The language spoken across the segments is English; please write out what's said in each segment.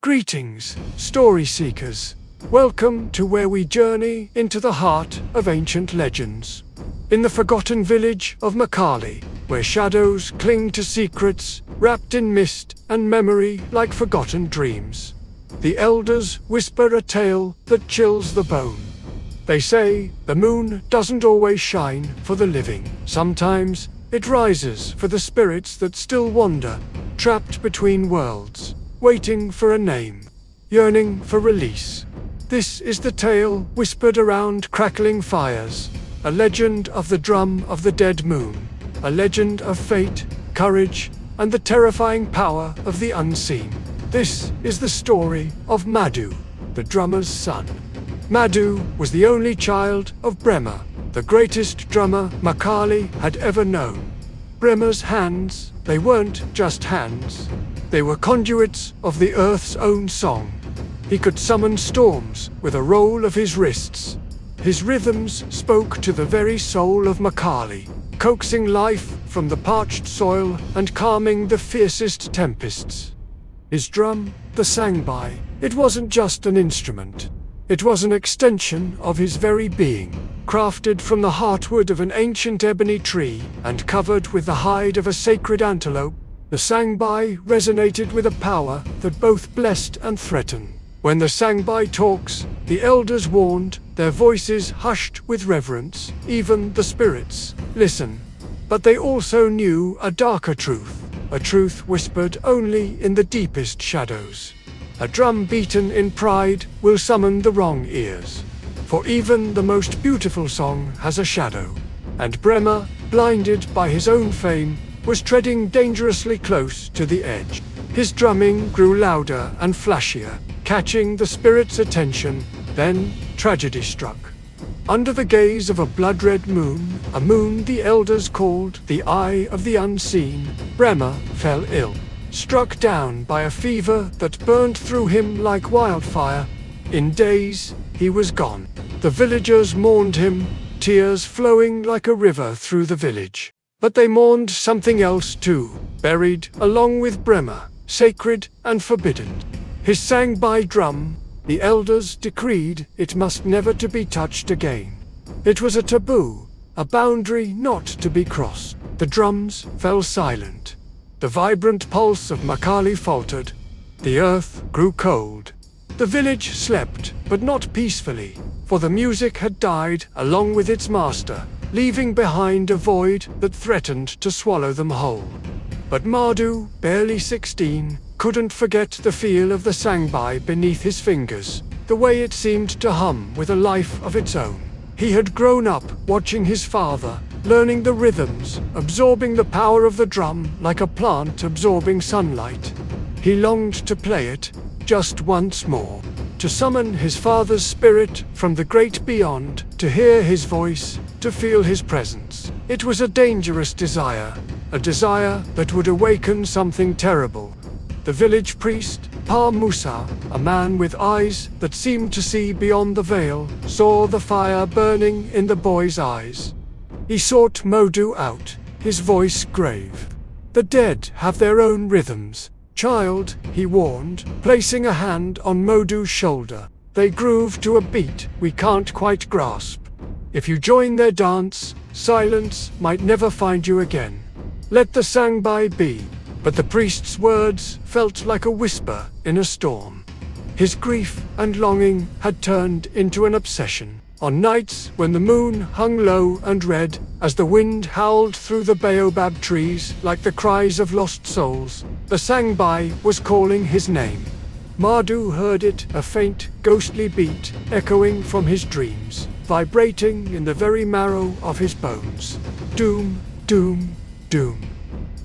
Greetings, story seekers. Welcome to where we journey into the heart of ancient legends. In the forgotten village of Makali, where shadows cling to secrets wrapped in mist and memory like forgotten dreams, the elders whisper a tale that chills the bone. They say the moon doesn't always shine for the living. Sometimes it rises for the spirits that still wander, trapped between worlds, waiting for a name, yearning for release. This is the tale whispered around crackling fires, a legend of the drum of the dead moon, a legend of fate, courage, and the terrifying power of the unseen. This is the story of Madu, the drummer's son. Madu was the only child of Brima, the greatest drummer Makali had ever known. Brima's hands, they weren't just hands. They were conduits of the earth's own song. He could summon storms with a roll of his wrists. His rhythms spoke to the very soul of Makali, coaxing life from the parched soil and calming the fiercest tempests. His drum, the Sangbai, it wasn't just an instrument. It was an extension of his very being, crafted from the heartwood of an ancient ebony tree and covered with the hide of a sacred antelope. The Sangbai resonated with a power that both blessed and threatened. When the Sangbai talks, the elders warned, their voices hushed with reverence. Even the spirits listen. But they also knew a darker truth, a truth whispered only in the deepest shadows. A drum beaten in pride will summon the wrong ears. For even the most beautiful song has a shadow. And Brima, blinded by his own fame, was treading dangerously close to the edge. His drumming grew louder and flashier, catching the spirit's attention. Then tragedy struck. Under the gaze of a blood-red moon, a moon the elders called the Eye of the Unseen, Brima fell ill, struck down by a fever that burned through him like wildfire. In days, he was gone. The villagers mourned him, tears flowing like a river through the village. But they mourned something else too, buried along with Brima, sacred and forbidden. His Sangbai drum, the elders decreed it must never to be touched again. It was a taboo, a boundary not to be crossed. The drums fell silent. The vibrant pulse of Makali faltered. The earth grew cold. The village slept, but not peacefully, for the music had died along with its master, leaving behind a void that threatened to swallow them whole. But Madu, barely 16, couldn't forget the feel of the Sangbai beneath his fingers, the way it seemed to hum with a life of its own. He had grown up watching his father, learning the rhythms, absorbing the power of the drum like a plant absorbing sunlight. He longed to play it, just once more, to summon his father's spirit from the great beyond, to hear his voice, to feel his presence. It was a dangerous desire, a desire that would awaken something terrible. The village priest, Pa Musa, a man with eyes that seemed to see beyond the veil, saw the fire burning in the boy's eyes. He sought Madu out, his voice grave. The dead have their own rhythms. Child, he warned, placing a hand on Madu's shoulder. They groove to a beat we can't quite grasp. If you join their dance, silence might never find you again. Let the Sangbai be. But the priest's words felt like a whisper in a storm. His grief and longing had turned into an obsession. On nights when the moon hung low and red, as the wind howled through the baobab trees like the cries of lost souls, the Sangbai was calling his name. Madu heard it, a faint, ghostly beat, echoing from his dreams, vibrating in the very marrow of his bones. Doom, doom, doom.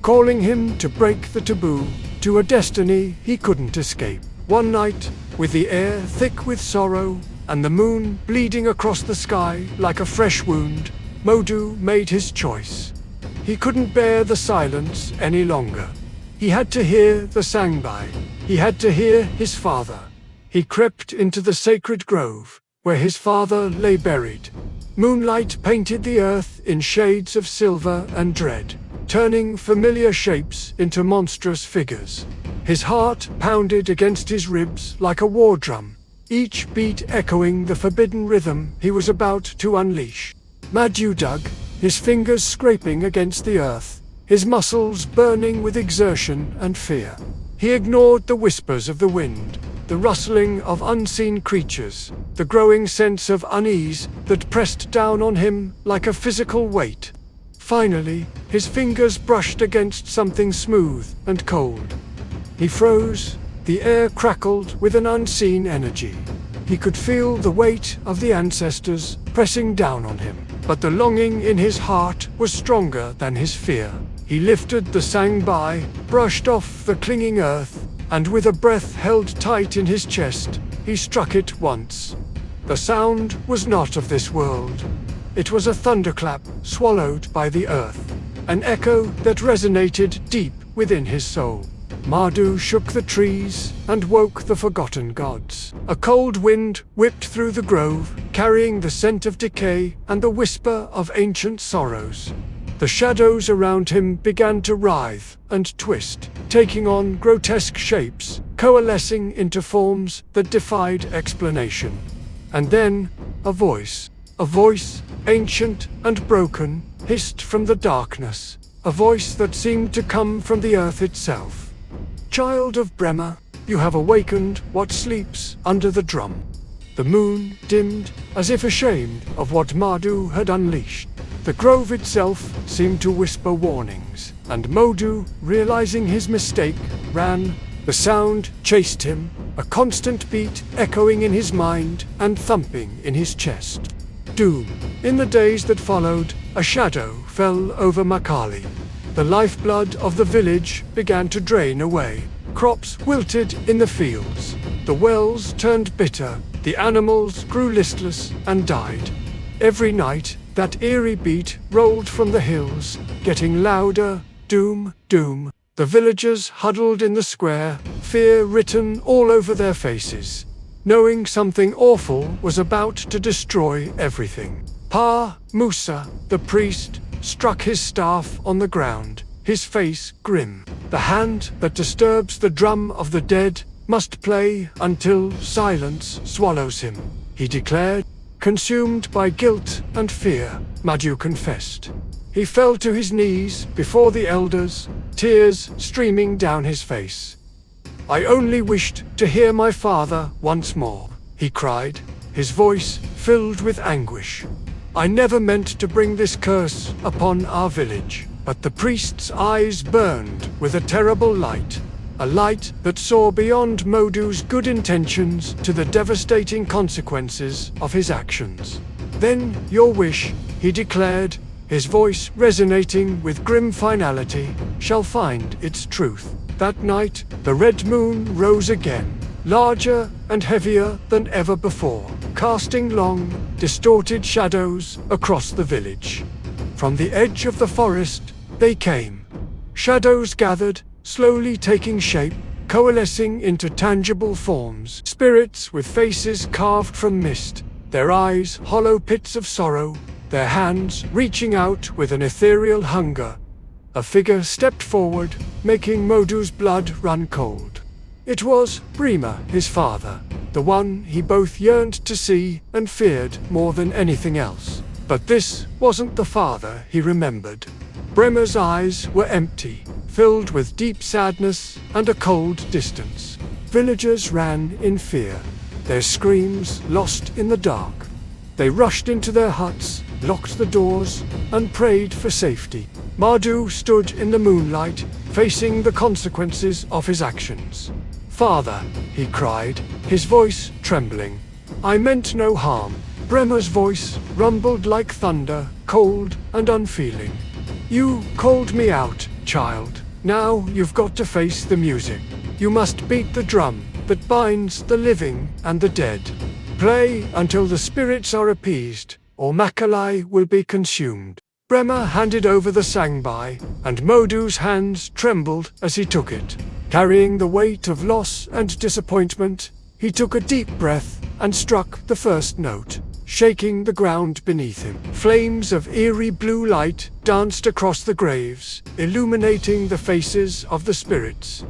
Calling him to break the taboo, to a destiny he couldn't escape. One night, with the air thick with sorrow, and the moon bleeding across the sky like a fresh wound, Madu made his choice. He couldn't bear the silence any longer. He had to hear the Sangbai. He had to hear his father. He crept into the sacred grove, where his father lay buried. Moonlight painted the earth in shades of silver and dread. turning familiar shapes into monstrous figures. His heart pounded against his ribs like a war drum, each beat echoing the forbidden rhythm he was about to unleash. Madu dug, his fingers scraping against the earth, his muscles burning with exertion and fear. He ignored the whispers of the wind, the rustling of unseen creatures, the growing sense of unease that pressed down on him like a physical weight. Finally, his fingers brushed against something smooth and cold. He froze. The air crackled with an unseen energy. He could feel the weight of the ancestors pressing down on him, but the longing in his heart was stronger than his fear. He lifted the Sangbai, brushed off the clinging earth, and with a breath held tight in his chest, he struck it once. The sound was not of this world. It was a thunderclap swallowed by the earth, an echo that resonated deep within his soul. Madu shook the trees and woke the forgotten gods. A cold wind whipped through the grove, carrying the scent of decay and the whisper of ancient sorrows. The shadows around him began to writhe and twist, taking on grotesque shapes, coalescing into forms that defied explanation. And then, a voice, ancient and broken, hissed from the darkness, a voice that seemed to come from the earth itself. "Child of Brima, you have awakened what sleeps under the drum." The moon dimmed, as if ashamed of what Madu had unleashed. The grove itself seemed to whisper warnings, and Madu, realizing his mistake, ran. The sound chased him, a constant beat echoing in his mind and thumping in his chest. Doom. In the days that followed, a shadow fell over Makali. The lifeblood of the village began to drain away. Crops wilted in the fields. The wells turned bitter. The animals grew listless and died. Every night, that eerie beat rolled from the hills, getting louder. Doom, doom. The villagers huddled in the square, fear written all over their faces, knowing something awful was about to destroy everything. Pa Musa, the priest, struck his staff on the ground, his face grim. The hand that disturbs the drum of the dead must play until silence swallows him, he declared. Consumed by guilt and fear, Madu confessed. He fell to his knees before the elders, tears streaming down his face. "I only wished to hear my father once more," he cried, his voice filled with anguish. "I never meant to bring this curse upon our village." But the priest's eyes burned with a terrible light, a light that saw beyond Madu's good intentions to the devastating consequences of his actions. "Then your wish," he declared, his voice resonating with grim finality, "shall find its truth." That night, the red moon rose again, larger and heavier than ever before, casting long, distorted shadows across the village. From the edge of the forest, they came. Shadows gathered, slowly taking shape, coalescing into tangible forms. Spirits with faces carved from mist, their eyes hollow pits of sorrow, their hands reaching out with an ethereal hunger. A figure stepped forward, making Madu's blood run cold. It was Brima, his father, the one he both yearned to see and feared more than anything else. But this wasn't the father he remembered. Brima's eyes were empty, filled with deep sadness and a cold distance. Villagers ran in fear, their screams lost in the dark. They rushed into their huts, locked the doors, and prayed for safety. Madu stood in the moonlight, facing the consequences of his actions. "Father," he cried, his voice trembling, "I meant no harm." Brima's voice rumbled like thunder, cold and unfeeling. "You called me out, child. Now you've got to face the music. You must beat the drum that binds the living and the dead. Play until the spirits are appeased, or Makali will be consumed." Brima handed over the Sangbai, and Madu's hands trembled as he took it. Carrying the weight of loss and disappointment, he took a deep breath and struck the first note. shaking the ground beneath him. Flames of eerie blue light danced across the graves, illuminating the faces of the spirits.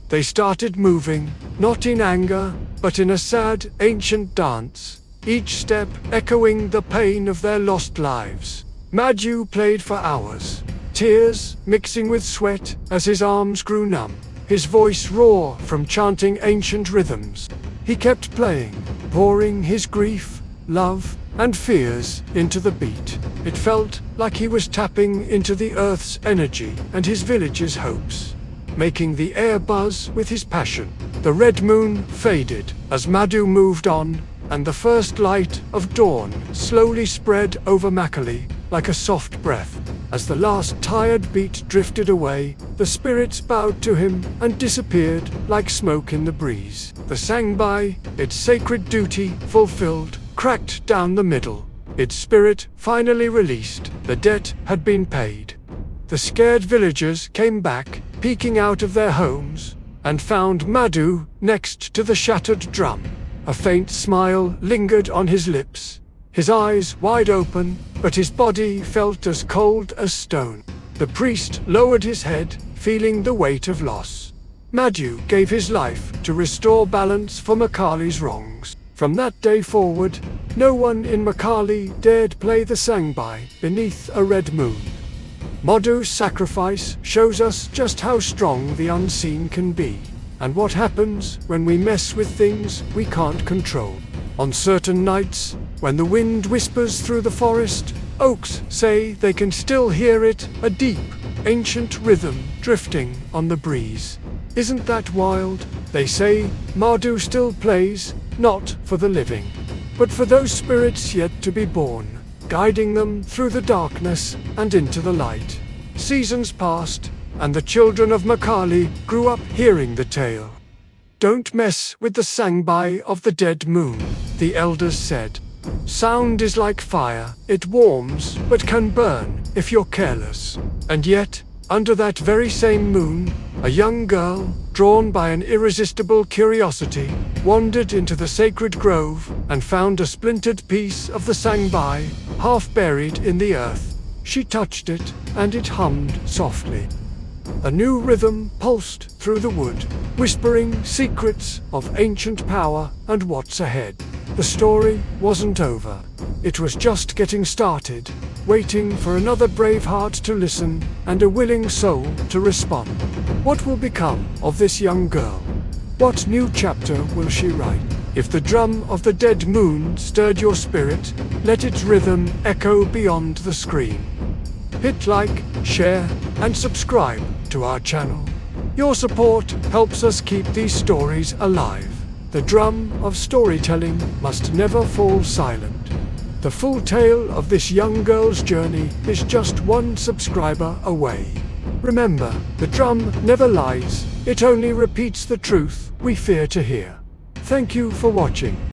They started moving, not in anger, but in a sad, ancient dance, each step echoing the pain of their lost lives. Madu played for hours, tears mixing with sweat as his arms grew numb, his voice raw from chanting ancient rhythms. He kept playing, pouring his grief, love, and fears into the beat. It felt like he was tapping into the earth's energy and his village's hopes, making the air buzz with his passion. The red moon faded as Madu moved on, and the first light of dawn slowly spread over Makali like a soft breath. As the last tired beat drifted away, the spirits bowed to him and disappeared like smoke in the breeze. The Sangbai, its sacred duty fulfilled, cracked down the middle. Its spirit finally released. The debt had been paid. The scared villagers came back, peeking out of their homes, and found Madu next to the shattered drum. A faint smile lingered on his lips, his eyes wide open, but his body felt as cold as stone. The priest lowered his head, feeling the weight of loss. Madu gave his life to restore balance for Makali's wrongs. From that day forward, no one in Makali dared play the Sangbai beneath a red moon. Madu's sacrifice shows us just how strong the unseen can be, and what happens when we mess with things we can't control. On certain nights, when the wind whispers through the forest, oaks say they can still hear it, a deep, ancient rhythm drifting on the breeze. Isn't that wild? They say Madu still plays, not for the living, but for those spirits yet to be born, guiding them through the darkness and into the light. Seasons passed, and the children of Makali grew up hearing the tale. "Don't mess with the Sangbai of the dead moon," the elders said. "Sound is like fire, it warms but can burn if you're careless." And yet, under that very same moon, a young girl, drawn by an irresistible curiosity, wandered into the sacred grove and found a splintered piece of the Sangbai, half buried in the earth. She touched it, and it hummed softly. A new rhythm pulsed through the wood, whispering secrets of ancient power and what's ahead. The story wasn't over. It was just getting started, waiting for another brave heart to listen and a willing soul to respond. What will become of this young girl? What new chapter will she write? If the drum of the dead moon stirred your spirit, let its rhythm echo beyond the screen. Hit like, share, and subscribe to our channel. Your support helps us keep these stories alive. The drum of storytelling must never fall silent. The full tale of this young girl's journey is just one subscriber away. Remember, the drum never lies, it only repeats the truth we fear to hear. Thank you for watching.